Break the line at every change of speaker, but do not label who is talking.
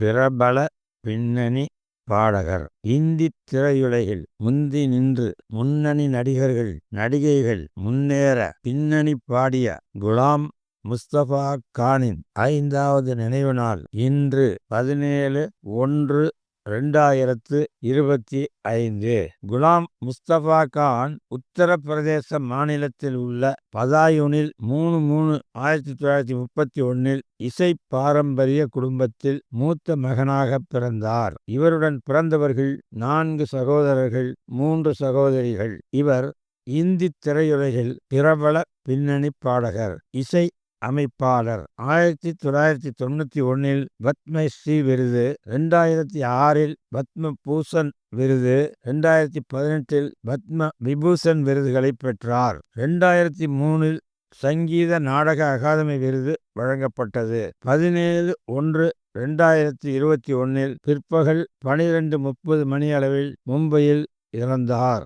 பிரபல பின்னணி பாடகர். இந்தி திரையுலகில் முந்தி நின்று முன்னணி நடிகர்கள் நடிகைகள் முன்னேற பின்னணி பாடிய குலாம் முஸ்தபா கானின் 5வது நினைவு நாள் இன்று 17/1/2025. குலாம் முஸ்தபா கான் உத்தரப்பிரதேச மாநிலத்தில் உள்ள பதாயூனில் 3/3/1931 இசை பாரம்பரிய குடும்பத்தில் மூத்த மகனாக பிறந்தார். இவருடன் பிறந்தவர்கள் 4 சகோதரர்கள் 3 சகோதரிகள். இவர் இந்தி திரையுலகில் பிரபல பின்னணி பாடகர், இசை அமைப்பாளர். 1991 பத்மஸ்ரீ விருது, 2006 பத்ம பூஷன் விருது, 2018 பத்ம விபூஷன் விருதுகளை பெற்றார். 2003 சங்கீத நாடக அகாதமி விருது வழங்கப்பட்டது. 17/1/2021 பிற்பகல் 12:30 மணியளவில் மும்பையில் இறந்தார்.